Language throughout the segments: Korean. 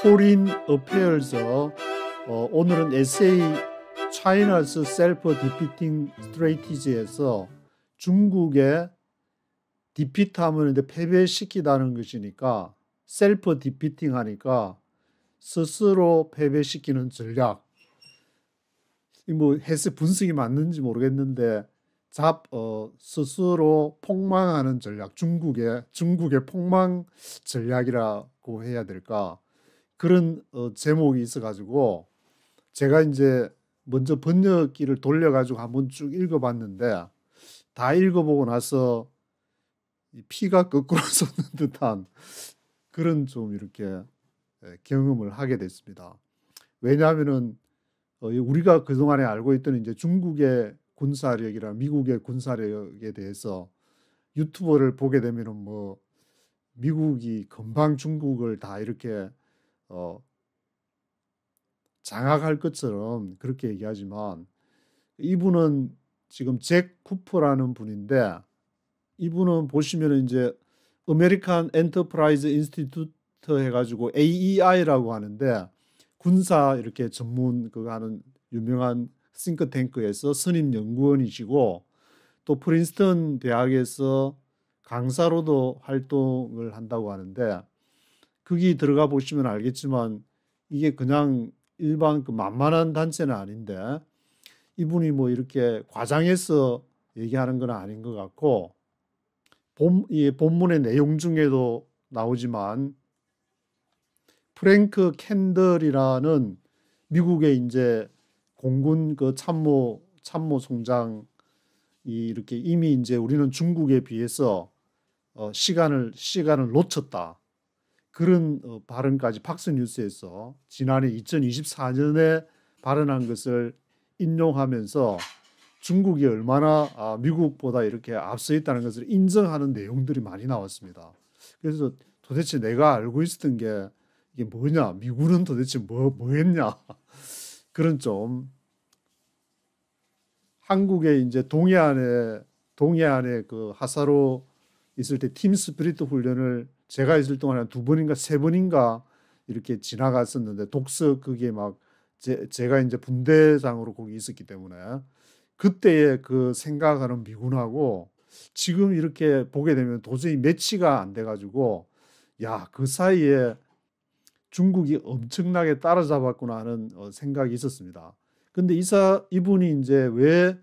Foreign Affairs 오늘은 에세이 China's Self-Defeating Strategy에서 중국의 디피트하면 이제 패배시키다는 것이니까 셀프-디피팅 하니까 스스로 패배시키는 전략. 뭐 해석 분석이 맞는지 모르겠는데 스스로 폭망하는 전략, 중국의 폭망 전략이라고 해야 될까, 그런 제목이 있어가지고 제가 이제 먼저 번역기를 돌려가지고 한번 쭉 읽어봤는데, 다 읽어보고 나서 피가 거꾸로 솟는 듯한 그런 좀 이렇게 경험을 하게 됐습니다. 왜냐하면은 우리가 그동안에 알고 있던 이제 중국의 군사력이나 미국의 군사력에 대해서 유튜버를 보게 되면은 뭐 미국이 금방 중국을 다 이렇게 장악할 것처럼 그렇게 얘기하지만, 이분은 지금 잭 쿠퍼라는 분인데, 이분은 보시면은 이제 아메리칸 엔터프라이즈 인스티튜트 해가지고 AEI라고 하는데, 군사 이렇게 전문 그거 하는 유명한 싱크탱크에서 선임 연구원이시고, 또 프린스턴 대학에서 강사로도 활동을 한다고 하는데, 거기 들어가 보시면 알겠지만 이게 그냥 일반 그 만만한 단체는 아닌데, 이분이 뭐 이렇게 과장해서 얘기하는 건 아닌 것 같고, 이 본문의 내용 중에도 나오지만 프랭크 캔들이라는 미국의 이제 공군 그 참모 총장이 이렇게 이미 이제 우리는 중국에 비해서 시간을 놓쳤다, 그런 발언까지 팍스뉴스에서 지난해 2024년에 발언한 것을 인용하면서 중국이 얼마나 미국보다 이렇게 앞서 있다는 것을 인정하는 내용들이 많이 나왔습니다. 그래서 도대체 내가 알고 있었던 게 이게 뭐냐, 미국은 도대체 뭐 했냐, 그런 좀 한국의 이제 동해안에 그 하사로 있을 때 팀 스피릿 훈련을 제가 있을 동안 한 2번인가 3번인가 이렇게 지나갔었는데, 독서 그게 막 제가 이제 분대장으로 거기 있었기 때문에 그때의 그 생각하는 미군하고 지금 이렇게 보게 되면 도저히 매치가 안 돼가지고, 야, 그 사이에 중국이 엄청나게 따라잡았구나 하는 생각이 있었습니다. 근데 이분이 이제 왜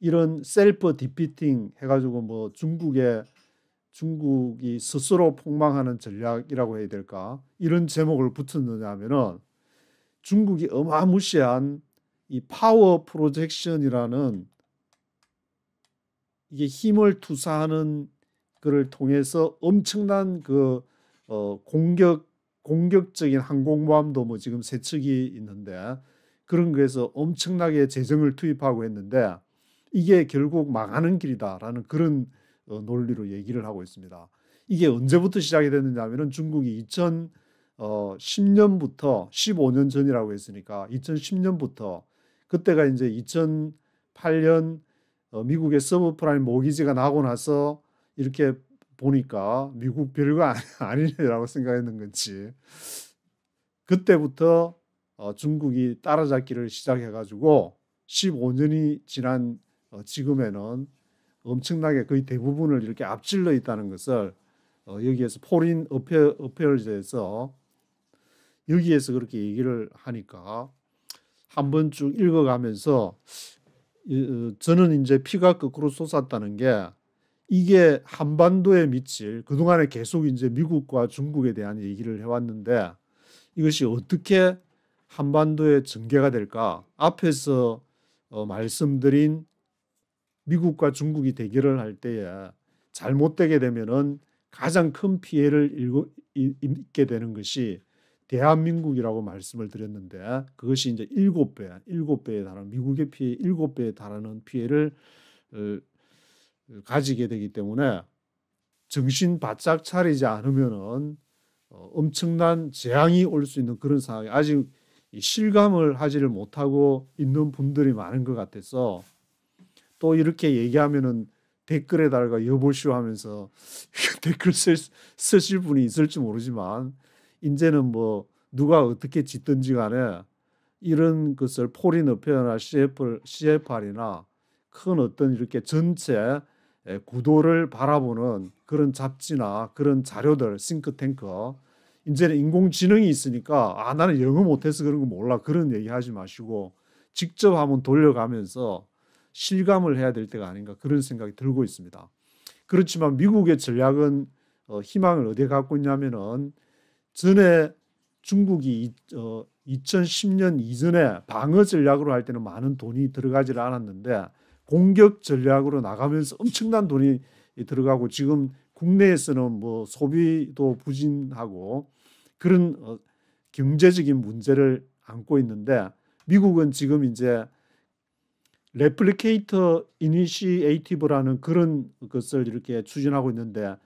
이런 셀프 디피팅 해가지고 뭐 중국이 스스로 폭망하는 전략이라고 해야 될까, 이런 제목을 붙였느냐 하면은, 중국이 어마무시한 이 파워 프로젝션이라는 이게 힘을 투사하는 것을 통해서 엄청난 그 공격적인 항공모함도 뭐 지금 3척이 있는데, 그런 거에서 엄청나게 재정을 투입하고 했는데 이게 결국 망하는 길이다라는 그런 논리로 얘기를 하고 있습니다. 이게 언제부터 시작이 됐느냐 하면은 중국이 2010년부터 15년 전이라고 했으니까 2010년부터, 그때가 이제 2008년 미국의 서브프라임 모기지가 나고 나서 이렇게 보니까 미국 별거 아니네라고 생각했는 건지, 그때부터 중국이 따라잡기를 시작해가지고 15년이 지난 지금에는 엄청나게 거의 대부분을 이렇게 앞질러 있다는 것을 여기에서 포린 어페어즈에서 여기에서 그렇게 얘기를 하니까 한번 쭉 읽어가면서 저는 이제 피가 거꾸로 솟았다는 게, 이게 한반도에 미칠, 그동안에 계속 이제 미국과 중국에 대한 얘기를 해왔는데 이것이 어떻게 한반도에 전개가 될까? 앞에서 말씀드린 미국과 중국이 대결을 할 때에 잘못되게 되면은 가장 큰 피해를 입게 되는 것이 대한민국이라고 말씀을 드렸는데, 그것이 이제 7배에 달하는, 미국의 피해 7배에 달하는 피해를 가지게 되기 때문에 정신 바짝 차리지 않으면은 엄청난 재앙이 올 수 있는 그런 상황이, 아직 실감을 하지를 못하고 있는 분들이 많은 것 같아서, 또 이렇게 얘기하면은 댓글에다가 여보시오 하면서 댓글 쓰실 분이 있을지 모르지만, 이제는 뭐 누가 어떻게 짓든지 간에 이런 것을 포린 어페어나 CFR이나 큰 어떤 이렇게 전체 구도를 바라보는 그런 잡지나 그런 자료들, 싱크탱크, 이제는 인공지능이 있으니까 나는 영어 못해서 그런 거 몰라, 그런 얘기 하지 마시고 직접 한번 돌려가면서 실감을 해야 될 때가 아닌가, 그런 생각이 들고 있습니다. 그렇지만 미국의 전략은 희망을 어디에 갖고 있냐면은, 전에 중국이 2010년 이전에 방어 전략으로 할 때는 많은 돈이 들어가지 않았는데 공격 전략으로 나가면서 엄청난 돈이 들어가고, 지금 국내에서는 뭐 소비도 부진하고 그런 경제적인 문제를 안고 있는데, 미국은 지금 이제 레플리케이터 이니시에이티브라는 그런 것을 이렇게 추진하고 있는데,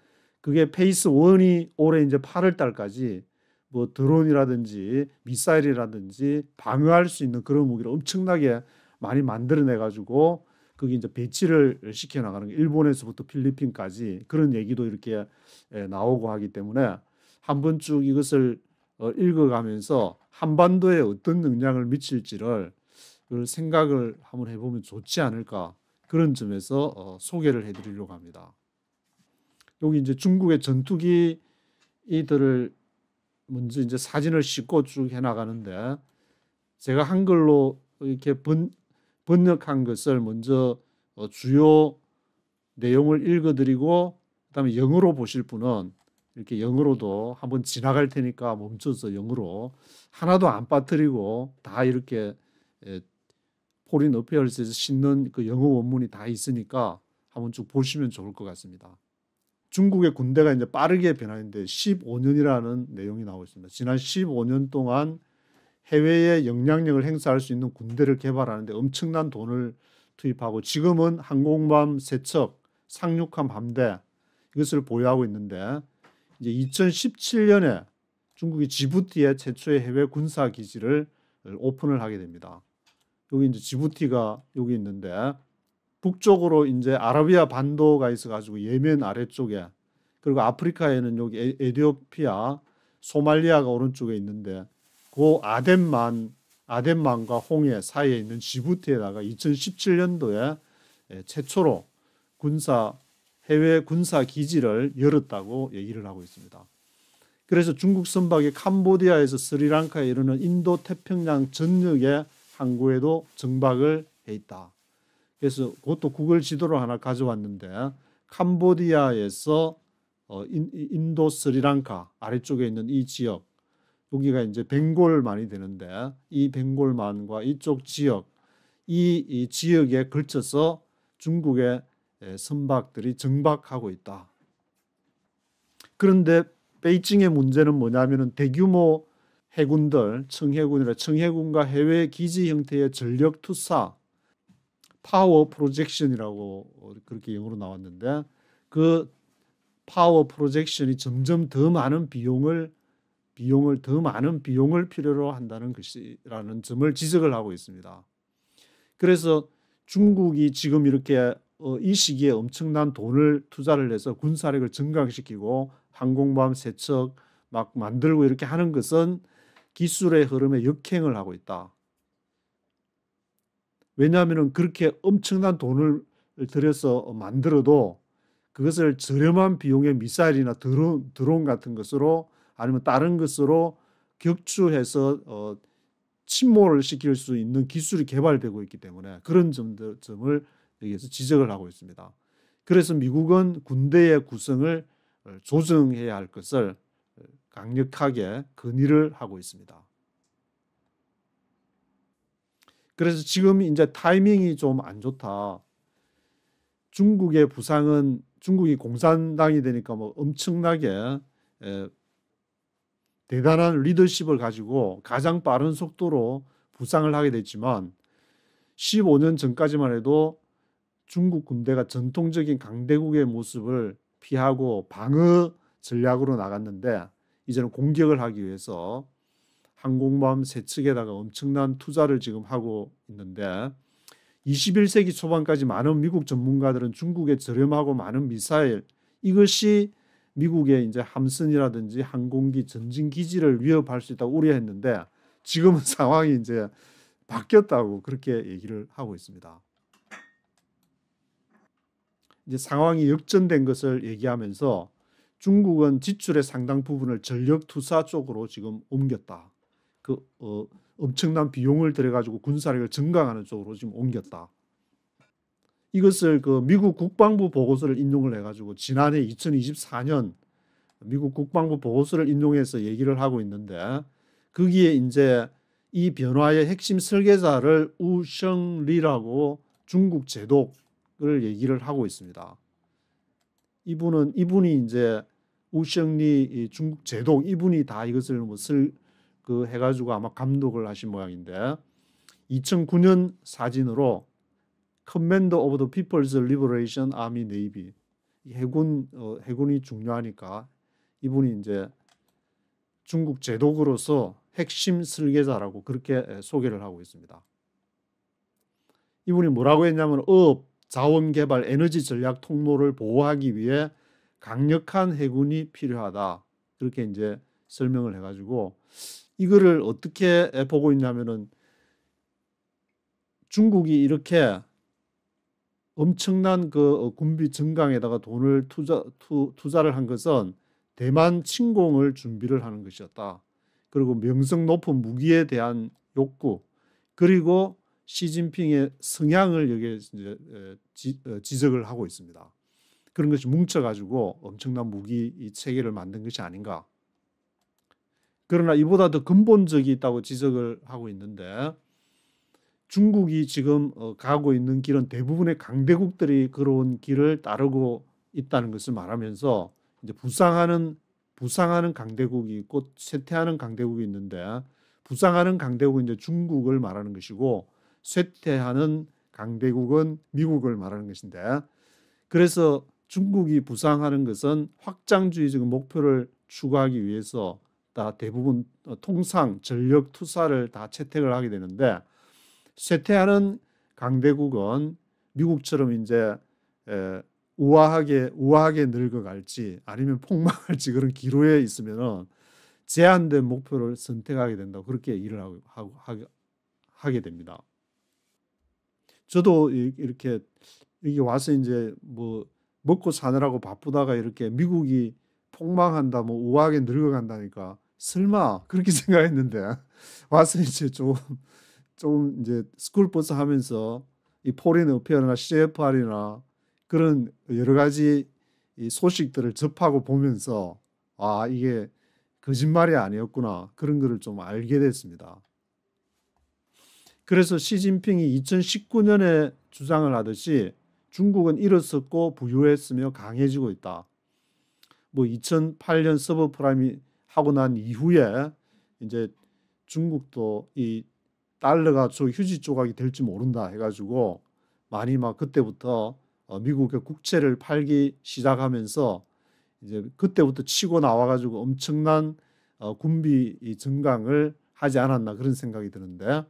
그게 페이스 1이 올해 이제 8월 달까지 뭐 드론이라든지 미사일이라든지 방어할 수 있는 그런 무기를 엄청나게 많이 만들어내 가지고 그게 이제 배치를 시켜 나가는 게, 일본에서부터 필리핀까지 그런 얘기도 이렇게 나오고 하기 때문에 한 번 쭉 이것을 읽어가면서 한반도에 어떤 영향을 미칠지를 그 생각을 한번 해보면 좋지 않을까, 그런 점에서 소개를 해드리려고 합니다. 여기 이제 중국의 전투기들을 먼저 이제 사진을 싣고 쭉 해나가는데, 제가 한글로 이렇게 번역한 것을 먼저 주요 내용을 읽어드리고, 그다음에 영어로 보실 분은 이렇게 영어로도 한번 지나갈 테니까 멈춰서 영어로 하나도 안 빠뜨리고 다 이렇게 포린 어페어스에서 싣는 그 영어 원문이 다 있으니까 한번 쭉 보시면 좋을 것 같습니다. 중국의 군대가 이제 빠르게 변하는데 15년이라는 내용이 나오고 있습니다. 지난 15년 동안 해외에 영향력을 행사할 수 있는 군대를 개발하는데 엄청난 돈을 투입하고, 지금은 항공모함 3척, 상륙함 함대, 이것을 보유하고 있는데, 이제 2017년에 중국이 지부티에 최초의 해외 군사 기지를 오픈을 하게 됩니다. 여기 이제 지부티가 여기 있는데, 북쪽으로 이제 아라비아 반도가 있어가지고 예멘 아래쪽에, 그리고 아프리카에는 여기 에티오피아, 소말리아가 오른쪽에 있는데, 그 아덴만과 홍해 사이에 있는 지부티에다가 2017년도에 최초로 해외 군사 기지를 열었다고 얘기를 하고 있습니다. 그래서 중국 선박이 캄보디아에서 스리랑카에 이르는 인도 태평양 전역의 항구에도 정박을 해 있다. 그래서 그것도 구글 지도로 하나 가져왔는데, 캄보디아에서 인도 스리랑카 아래쪽에 있는 이 지역, 여기가 이제 벵골만이 되는데, 이 벵골만과 이쪽 지역, 이 지역에 걸쳐서 중국의 선박들이 정박하고 있다. 그런데 베이징의 문제는 뭐냐면은, 대규모 해군들, 청해군과 해외 기지 형태의 전력 투사, 파워 프로젝션이라고 그렇게 영어로 나왔는데, 그 파워 프로젝션이 점점 더 많은 비용을 필요로 한다는 것이라는 점을 지적을 하고 있습니다. 그래서 중국이 지금 이렇게 이 시기에 엄청난 돈을 투자를 해서 군사력을 증강시키고 항공모함 3척 막 만들고 이렇게 하는 것은 기술의 흐름에 역행을 하고 있다. 왜냐하면 그렇게 엄청난 돈을 들여서 만들어도 그것을 저렴한 비용의 미사일이나 드론 같은 것으로, 아니면 다른 것으로 격추해서 침몰을 시킬 수 있는 기술이 개발되고 있기 때문에 그런 점을 여기에서 지적을 하고 있습니다. 그래서 미국은 군대의 구성을 조정해야 할 것을 강력하게 건의를 하고 있습니다. 그래서 지금 이제 타이밍이 좀 안 좋다. 중국의 부상은, 중국이 공산당이 되니까 뭐 엄청나게 대단한 리더십을 가지고 가장 빠른 속도로 부상을 하게 됐지만, 15년 전까지만 해도 중국 군대가 전통적인 강대국의 모습을 피하고 방어 전략으로 나갔는데, 이제는 공격을 하기 위해서 항공모함 3척에다가 엄청난 투자를 지금 하고 있는데, 21세기 초반까지 많은 미국 전문가들은 중국의 저렴하고 많은 미사일, 이것이 미국의 이제 함선이라든지 항공기 전진 기지를 위협할 수 있다고 우려했는데 지금은 상황이 이제 바뀌었다고 그렇게 얘기를 하고 있습니다. 이제 상황이 역전된 것을 얘기하면서 중국은 지출의 상당 부분을 전력 투사 쪽으로 지금 옮겼다. 엄청난 비용을 들여가지고 군사력을 증강하는 쪽으로 지금 옮겼다. 이것을 미국 국방부 보고서를 인용을 해가지고 지난해 2024년 미국 국방부 보고서를 인용해서 얘기를 하고 있는데 거기에 이제 이 변화의 핵심 설계자를 우성리라고 중국 제독을 얘기를 하고 있습니다. 이분이 이제 우성리 중국 제독 이분이 다 이것을 해가지고 아마 감독을 하신 모양인데 2009년 사진으로 Commander of the People's Liberation Army Navy 해군이 중요하니까 이분이 이제 중국 제독으로서 핵심 설계자라고 그렇게 소개를 하고 있습니다. 이분이 뭐라고 했냐면 어업, 자원개발, 에너지 전략 통로를 보호하기 위해 강력한 해군이 필요하다. 그렇게 이제 설명을 해가지고 이거를 어떻게 보고 있냐면은 중국이 이렇게 엄청난 군비 증강에다가 돈을 투자를 한 것은 대만 침공을 준비를 하는 것이었다. 그리고 명성 높은 무기에 대한 욕구 그리고 시진핑의 성향을 여기에 이제 지적을 하고 있습니다. 그런 것이 뭉쳐가지고 엄청난 무기 체계를 만든 것이 아닌가. 그러나 이보다 더 근본적이 있다고 지적을 하고 있는데 중국이 지금 가고 있는 길은 대부분의 강대국들이 걸어온 길을 따르고 있다는 것을 말하면서 이제 부상하는 강대국이 있고 쇠퇴하는 강대국이 있는데 부상하는 강대국은 이제 중국을 말하는 것이고 쇠퇴하는 강대국은 미국을 말하는 것인데 그래서 중국이 부상하는 것은 확장주의적 목표를 추구하기 위해서 다 대부분 통상 전력 투사를 다 채택을 하게 되는데 쇠퇴하는 강대국은 미국처럼 이제 우아하게 늙어갈지 아니면 폭망할지 그런 기로에 있으면은 제한된 목표를 선택하게 된다고 그렇게 일을 하게 됩니다. 저도 이렇게 여기 와서 이제 뭐 먹고 사느라고 바쁘다가 이렇게 미국이 폭망한다, 뭐 우아하게 늙어간다니까 설마 그렇게 생각했는데 와서 이제 좀 이제 스쿨버스 하면서 이 포린 어페어나 CFR이나 그런 여러 가지 이 소식들을 접하고 보면서 아 이게 거짓말이 아니었구나 그런 거를 좀 알게 됐습니다. 그래서 시진핑이 2019년에 주장을 하듯이 중국은 일어섰고 부유했으며 강해지고 있다. 뭐 2008년 서브프라임이 하고 난 이후에 이제 중국도 이 달러가 휴지 조각이 될지 모른다 해가지고 많이 막 그때부터 미국의 국채를 팔기 시작하면서 이제 그때부터 치고 나와가지고 엄청난 군비 증강을 하지 않았나 그런 생각이 드는데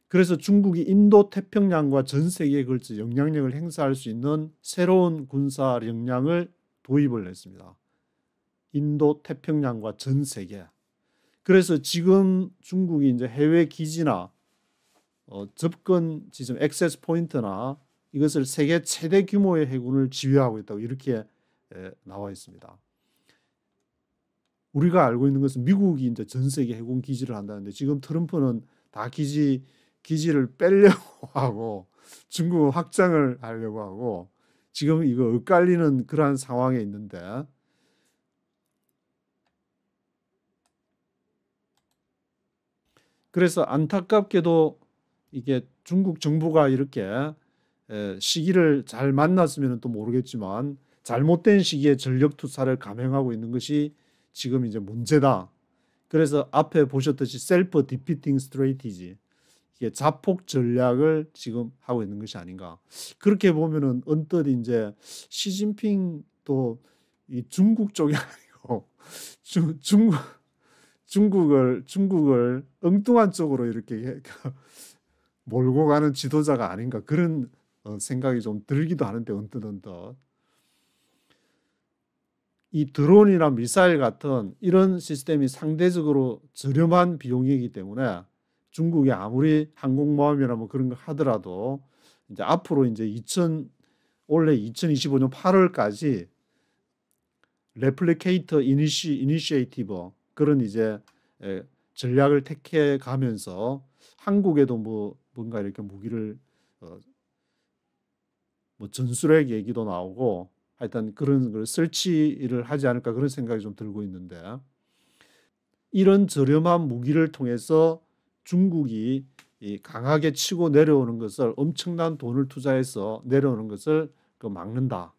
그래서 중국이 인도 태평양과 전 세계에 걸쳐 영향력을 행사할 수 있는 새로운 군사 역량을 도입을 했습니다. 인도 태평양과 전 세계. 그래서 지금 중국이 이제 해외 기지나 접근 지점 액세스 포인트나 이것을 세계 최대 규모의 해군을 지휘하고 있다고 이렇게 나와 있습니다. 우리가 알고 있는 것은 미국이 이제 전 세계 해군 기지를 한다는데 지금 트럼프는 다 기지를 빼려고 하고 중국은 확장을 하려고 하고 지금 이거 엇갈리는 그러한 상황에 있는데 그래서 안타깝게도 이게 중국 정부가 이렇게 시기를 잘 만났으면 또 모르겠지만 잘못된 시기에 전력 투사를 감행하고 있는 것이 지금 이제 문제다. 그래서 앞에 보셨듯이 셀프 디피팅 스트레이티지 이게 자폭 전략을 지금 하고 있는 것이 아닌가. 그렇게 보면은 언뜻 이제 시진핑도 이 중국 쪽이 아니고 중국을 엉뚱한 쪽으로 이렇게 몰고 가는 지도자가 아닌가 그런 생각이 좀 들기도 하는데 언뜻. 이 드론이나 미사일 같은 이런 시스템이 상대적으로 저렴한 비용이기 때문에 중국이 아무리 항공모함이나 뭐 그런 거 하더라도 이제 앞으로 이제 올해 2025년 8월까지 레플리케이터 이니시에이티브 그런 이제 전략을 택해 가면서 한국에도 뭔가 이렇게 무기를 뭐 전술핵 얘기도 나오고 하여튼 그런 걸 설치를 하지 않을까 그런 생각이 좀 들고 있는데, 이런 저렴한 무기를 통해서 중국이 강하게 치고 내려오는 것을, 엄청난 돈을 투자해서 내려오는 것을 막는다.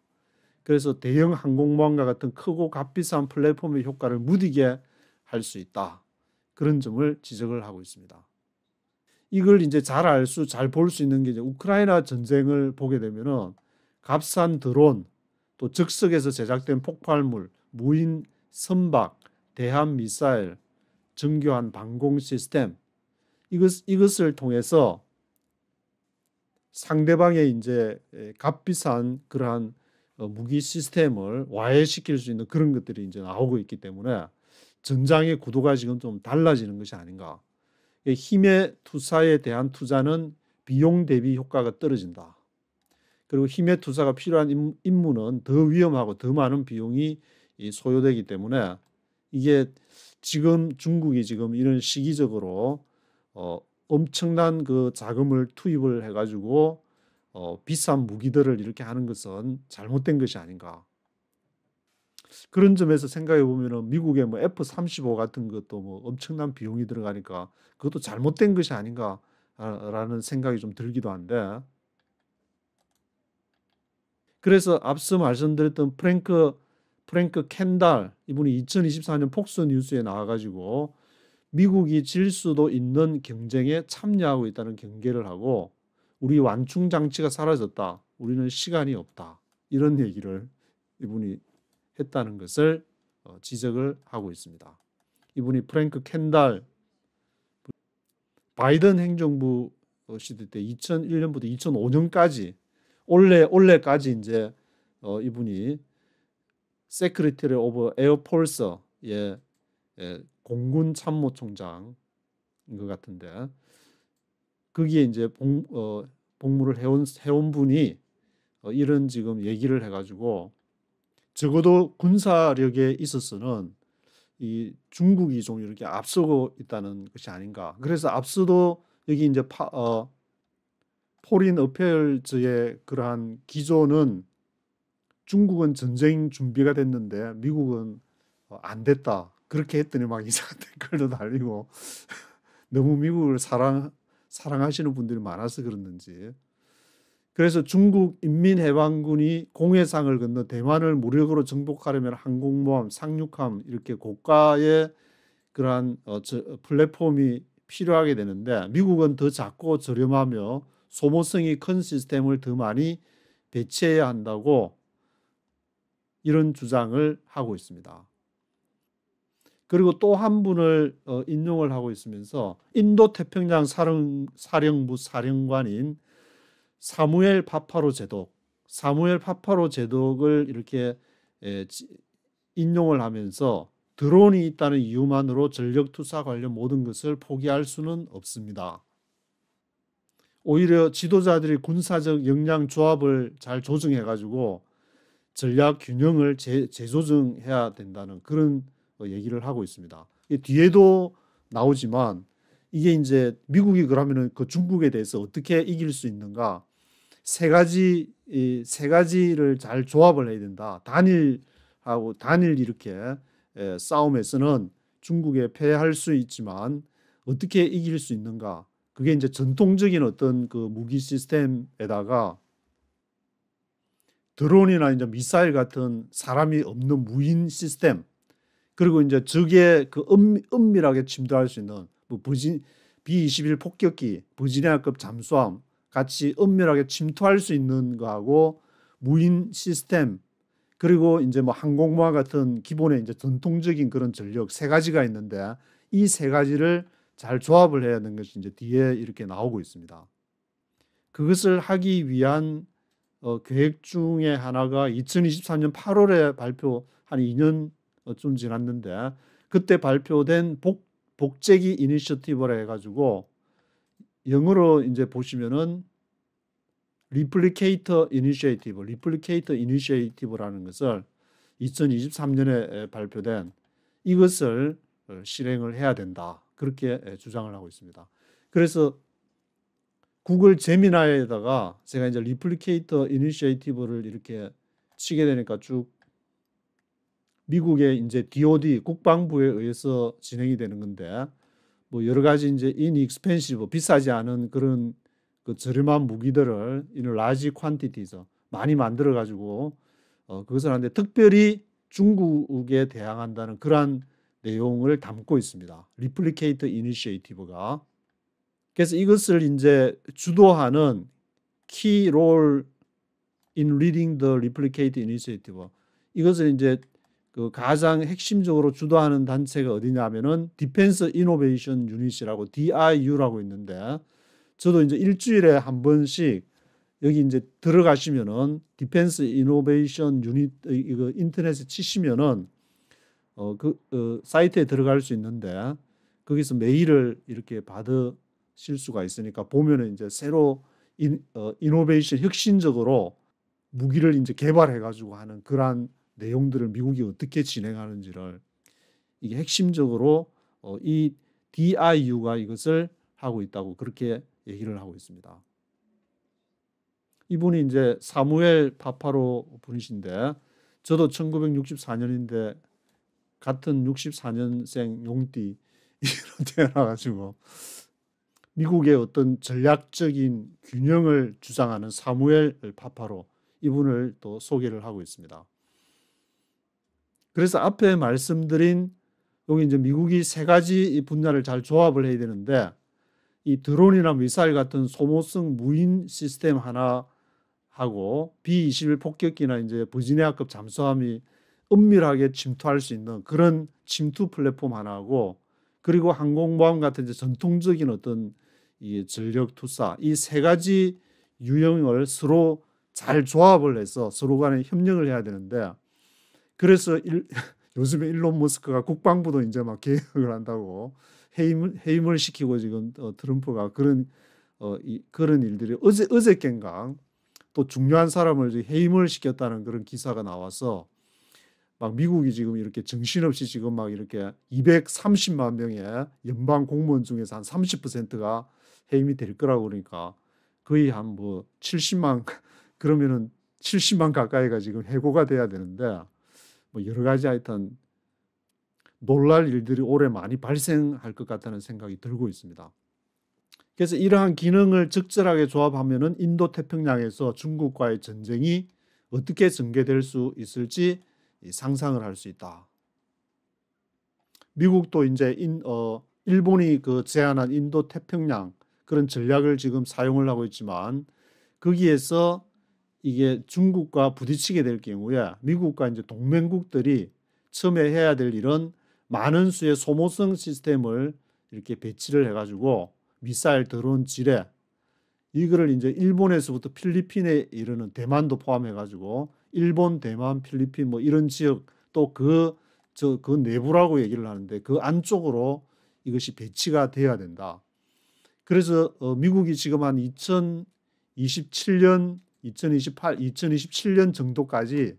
그래서 대형 항공모함과 같은 크고 값비싼 플랫폼의 효과를 무디게 할 수 있다. 그런 점을 지적을 하고 있습니다. 이걸 이제 잘 볼 수 있는 게 이제 우크라이나 전쟁을 보게 되면은 값싼 드론, 또 적석에서 제작된 폭발물, 무인 선박, 대함 미사일, 정교한 방공 시스템, 이것을 통해서 상대방의 이제 값비싼 그러한 무기 시스템을 와해시킬 수 있는 그런 것들이 이제 나오고 있기 때문에 전장의 구도가 지금 좀 달라지는 것이 아닌가. 힘의 투사에 대한 투자는 비용 대비 효과가 떨어진다. 그리고 힘의 투자가 필요한 임무는 더 위험하고 더 많은 비용이 소요되기 때문에 이게 지금 중국이 지금 이런 시기적으로 엄청난 그 자금을 투입을 해가지고 비싼 무기들을 이렇게 하는 것은 잘못된 것이 아닌가. 그런 점에서 생각해 보면은 미국의 뭐 F-35 같은 것도 뭐 엄청난 비용이 들어가니까 그것도 잘못된 것이 아닌가라는 생각이 좀 들기도 한데, 그래서 앞서 말씀드렸던 프랭크 켄달 이분이 2024년 폭스 뉴스에 나와가지고 미국이 질 수도 있는 경쟁에 참여하고 있다는 경계를 하고, 우리 완충 장치가 사라졌다. 우리는 시간이 없다. 이런 얘기를 이분이 했다는 것을 지적을 하고 있습니다. 이분이 프랭크 켄달, 바이든 행정부 시대 때 2001년부터 2005년까지 올해까지 이제 이분이 세크리터리 오브 에어포스의 공군 참모총장인 것 같은데, 거기에 이제 복무를 해온 분이 이런 지금 얘기를 해가지고 적어도 군사력에 있어서는 이 중국이 좀 이렇게 앞서고 있다는 것이 아닌가. 그래서 앞서도 여기 이제 포린 어페어즈의 그러한 기조는 중국은 전쟁 준비가 됐는데 미국은 안 됐다. 그렇게 했더니 막 이상한 댓글도 달리고 너무 미국을 사랑하시는 분들이 많아서 그랬는지. 그래서 중국 인민해방군이 공해상을 건너 대만을 무력으로 정복하려면 항공모함, 상륙함 이렇게 고가의 그러한 플랫폼이 필요하게 되는데, 미국은 더 작고 저렴하며 소모성이 큰 시스템을 더 많이 배치해야 한다고 이런 주장을 하고 있습니다. 그리고 또 한 분을 인용을 하고 있으면서 인도태평양 사령부 사령관인 사무엘 파파로 제독을 이렇게 인용을 하면서 드론이 있다는 이유만으로 전력 투사 관련 모든 것을 포기할 수는 없습니다. 오히려 지도자들이 군사적 역량 조합을 잘 조정해 가지고 전략 균형을 재조정해야 된다는 그런 얘기를 하고 있습니다. 뒤에도 나오지만 이게 이제 미국이 그러면은 그 중국에 대해서 어떻게 이길 수 있는가? 세 가지를 잘 조합을 해야 된다. 단일 이렇게 싸움에서는 중국에 패할 수 있지만 어떻게 이길 수 있는가? 그게 이제 전통적인 어떤 그 무기 시스템에다가 드론이나 이제 미사일 같은 사람이 없는 무인 시스템, 그리고 이제 적의 그 은밀하게 침투할 수 있는 뭐 B-21 폭격기, 버지니아급 잠수함 같이 은밀하게 침투할 수 있는 거하고 무인 시스템, 그리고 이제 뭐 항공모함 같은 기본의 이제 전통적인 그런 전력 세 가지가 있는데, 이 세 가지를 잘 조합을 해야 하는 것이 이제 뒤에 이렇게 나오고 있습니다. 그것을 하기 위한 계획 중에 하나가 2023년 8월에 발표 한 2년 좀 지났는데 그때 발표된 복제기 이니셔티브라 해가지고 영어로 이제 보시면은 리플리케이터 이니셔티브라는 것을 2023년에 발표된 이것을 실행을 해야 된다. 그렇게 주장을 하고 있습니다. 그래서 구글 제미나이에다가 제가 이제 리플리케이터 이니셔티브를 이렇게 치게 되니까 쭉 미국의 이제 DoD 국방부에 의해서 진행이 되는 건데 뭐 여러 가지 이제 inexpensive 비싸지 않은 그런 그 저렴한 무기들을 in large quantities 많이 만들어 가지고 그것을 하는데 특별히 중국에 대항한다는 그러한 내용을 담고 있습니다. 리플리케이터 이니셔티브가. 그래서 이것을 이제 주도하는 key role in leading the replicate initiative. 이것을 이제 그 가장 핵심적으로 주도하는 단체가 어디냐면은 디펜스 이노베이션 유닛이라고 DIU라고 있는데 저도 이제 일주일에 한 번씩 여기 이제 들어가시면은 디펜스 이노베이션 유닛 이거 인터넷에 치시면은 사이트에 들어갈 수 있는데 거기서 메일을 이렇게 받으실 수가 있으니까 보면은 이제 새로 이노베이션 혁신적으로 무기를 이제 개발해 가지고 하는 그러한 내용들을 미국이 어떻게 진행하는지를 이게 핵심적으로 이 DIU가 이것을 하고 있다고 그렇게 얘기를 하고 있습니다. 이분이 이제 사무엘 파파로 분이신데 저도 1964년인데 같은 64년생 용띠 태어나가지고 미국의 어떤 전략적인 균형을 주장하는 사무엘 파파로 이분을 또 소개를 하고 있습니다. 그래서 앞에 말씀드린 여기 이제 미국이 세 가지 분야를 잘 조합을 해야 되는데 이 드론이나 미사일 같은 소모성 무인 시스템 하나 하고 B-21 폭격기나 이제 버지니아급 잠수함이 은밀하게 침투할 수 있는 그런 침투 플랫폼 하나하고 그리고 항공모함 같은 이제 전통적인 어떤 이 전력 투사 이 세 가지 유형을 서로 잘 조합을 해서 서로 간에 협력을 해야 되는데 그래서 요즘에 일론 머스크가 국방부도 이제 막 개혁을 한다고 해임을 시키고 지금 트럼프가 그런 일들이 어저께인가 또 중요한 사람을 해임을 시켰다는 그런 기사가 나와서 막 미국이 지금 이렇게 정신없이 지금 막 이렇게 230만 명의 연방 공무원 중에서 한 30%가 해임이 될 거라고 그러니까 거의 한 뭐 70만 그러면은 70만 가까이가 지금 해고가 돼야 되는데 뭐 여러 가지 하여튼 놀랄 일들이 올해 많이 발생할 것 같다는 생각이 들고 있습니다. 그래서 이러한 기능을 적절하게 조합하면은 인도 태평양에서 중국과의 전쟁이 어떻게 전개될 수 있을지 상상을 할 수 있다. 미국도 이제 일본이 그 제안한 인도 태평양 그런 전략을 지금 사용을 하고 있지만 거기에서 이게 중국과 부딪히게 될 경우에 미국과 이제 동맹국들이 처음에 해야 될 일은 많은 수의 소모성 시스템을 이렇게 배치를 해가지고 미사일, 드론, 지뢰 이거를 이제 일본에서부터 필리핀에 이르는 대만도 포함해가지고 일본, 대만, 필리핀 뭐 이런 지역 또 그 내부라고 얘기를 하는데 그 안쪽으로 이것이 배치가 돼야 된다. 그래서 미국이 지금 한 2027년, 2027년 정도까지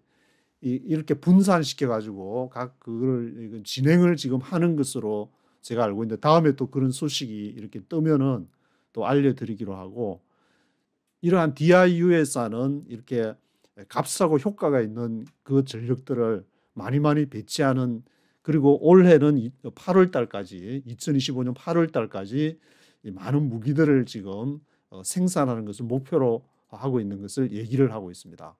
이렇게 분산시켜가지고 각 그걸 진행을 지금 하는 것으로 제가 알고 있는데 다음에 또 그런 소식이 이렇게 뜨면은 또 알려드리기로 하고 이러한 DIU에서는 이렇게 값싸고 효과가 있는 그 전력들을 많이 배치하는 그리고 올해는 8월 달까지 2025년 8월 달까지 많은 무기들을 지금 생산하는 것을 목표로 하고 있는 것을 얘기를 하고 있습니다.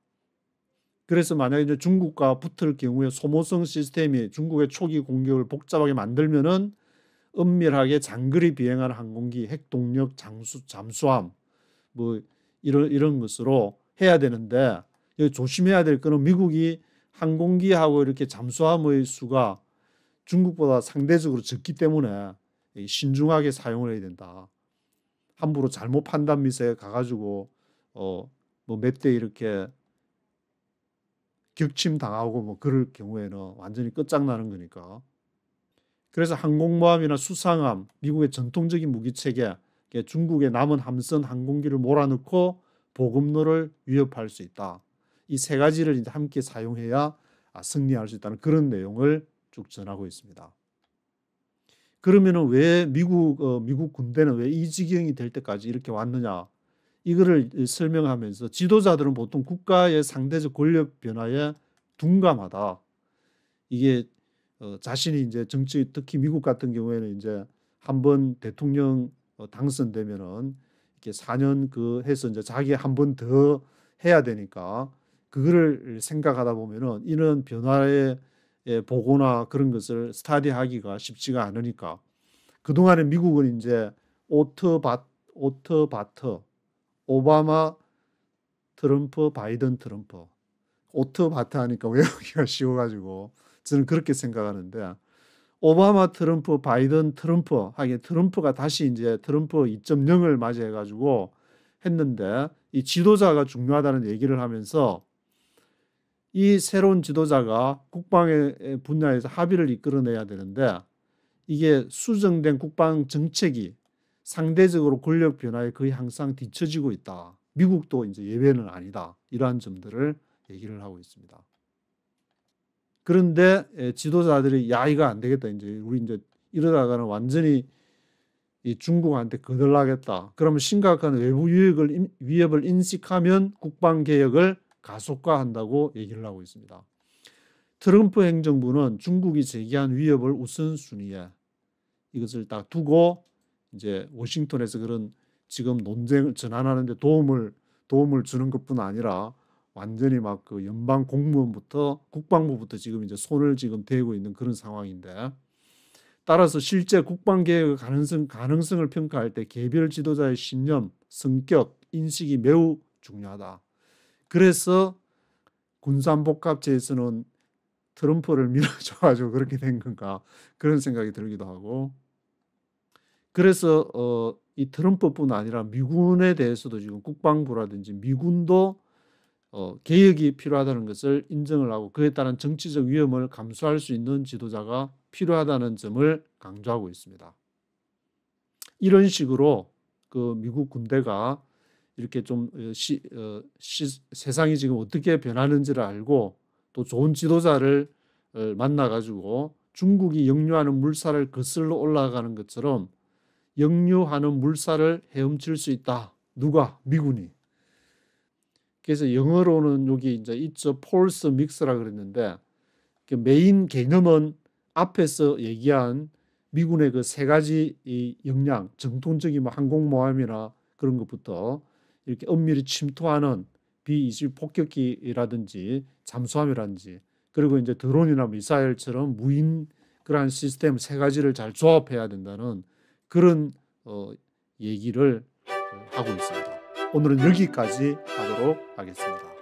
그래서 만약에 이제 중국과 붙을 경우에 소모성 시스템이 중국의 초기 공격을 복잡하게 만들면은 은밀하게 장거리 비행하는 항공기, 핵동력 잠수함 뭐 이런 것으로 해야 되는데 여기 조심해야 될 거는 미국이 항공기하고 이렇게 잠수함의 수가 중국보다 상대적으로 적기 때문에 신중하게 사용을 해야 된다. 함부로 잘못 판단 미세에 가가지고 뭐 몇 대 이렇게 격침 당하고 뭐 그럴 경우에는 완전히 끝장나는 거니까. 그래서 항공모함이나 수상함, 미국의 전통적인 무기 체계, 중국의 남은 함선 항공기를 몰아넣고 보급로를 위협할 수 있다. 이 세 가지를 이제 함께 사용해야 승리할 수 있다는 그런 내용을 쭉 전하고 있습니다. 그러면은 왜 미국 군대는 왜 이 지경이 될 때까지 이렇게 왔느냐? 이거를 설명하면서 지도자들은 보통 국가의 상대적 권력 변화에 둔감하다. 이게 자신이 이제 정치, 특히 미국 같은 경우에는 이제 한번 대통령 당선되면은 이렇게 4년 해서 이제 자기 한 번 더 해야 되니까 그거를 생각하다 보면은 이런 변화의 보고나 그런 것을 스타디하기가 쉽지가 않으니까 그동안에 미국은 이제 오터바터, 오바마, 트럼프, 바이든, 트럼프, 오터바터 하니까 외우기가 쉬워가지고 저는 그렇게 생각하는데 오바마, 트럼프, 바이든, 트럼프 하기에 트럼프가 다시 이제 트럼프 2.0을 맞이해가지고 했는데 이 지도자가 중요하다는 얘기를 하면서 이 새로운 지도자가 국방의 분야에서 합의를 이끌어내야 되는데 이게 수정된 국방 정책이 상대적으로 권력 변화에 거의 항상 뒤처지고 있다. 미국도 이제 예외는 아니다. 이러한 점들을 얘기를 하고 있습니다. 그런데 지도자들이 야 이거 안 되겠다. 이제 우리 이제 이러다가는 완전히 이 중국한테 거덜나겠다. 그러면 심각한 외부 위협을 인식하면 국방 개혁을 가속화한다고 얘기를 하고 있습니다. 트럼프 행정부는 중국이 제기한 위협을 우선순위에 이것을 딱 두고 이제 워싱턴에서 그런 지금 논쟁을 전환하는데 도움을 주는 것뿐 아니라 완전히 막 그 연방 공무원부터 국방부부터 지금 이제 손을 지금 대고 있는 그런 상황인데 따라서 실제 국방 개혁의 가능성을 평가할 때 개별 지도자의 신념, 성격, 인식이 매우 중요하다. 그래서 군산복합체에서는 트럼프를 밀어줘가지고 그렇게 된 건가 그런 생각이 들기도 하고 그래서 이 트럼프뿐 아니라 미군에 대해서도 지금 국방부라든지 미군도 개혁이 필요하다는 것을 인정을 하고 그에 따른 정치적 위험을 감수할 수 있는 지도자가 필요하다는 점을 강조하고 있습니다. 이런 식으로 그 미국 군대가 이렇게 좀 세상이 지금 어떻게 변하는지를 알고 또 좋은 지도자를 만나가지고 중국이 역류하는 물살을 거슬러 올라가는 것처럼 역류하는 물살을 헤엄칠 수 있다. 누가? 미군이. 그래서 영어로는 여기 이제 it's a pulse mix라 그랬는데 메인 개념은 앞에서 얘기한 미군의 그 세 가지 이 역량, 정통적인 뭐 항공모함이나 그런 것부터 이렇게 엄밀히 침투하는 B-22 폭격기라든지 잠수함이라든지 그리고 이제 드론이나 미사일처럼 무인 그러한 시스템 세 가지를 잘 조합해야 된다는 그런 얘기를 하고 있습니다. 오늘은 여기까지 하도록 하겠습니다.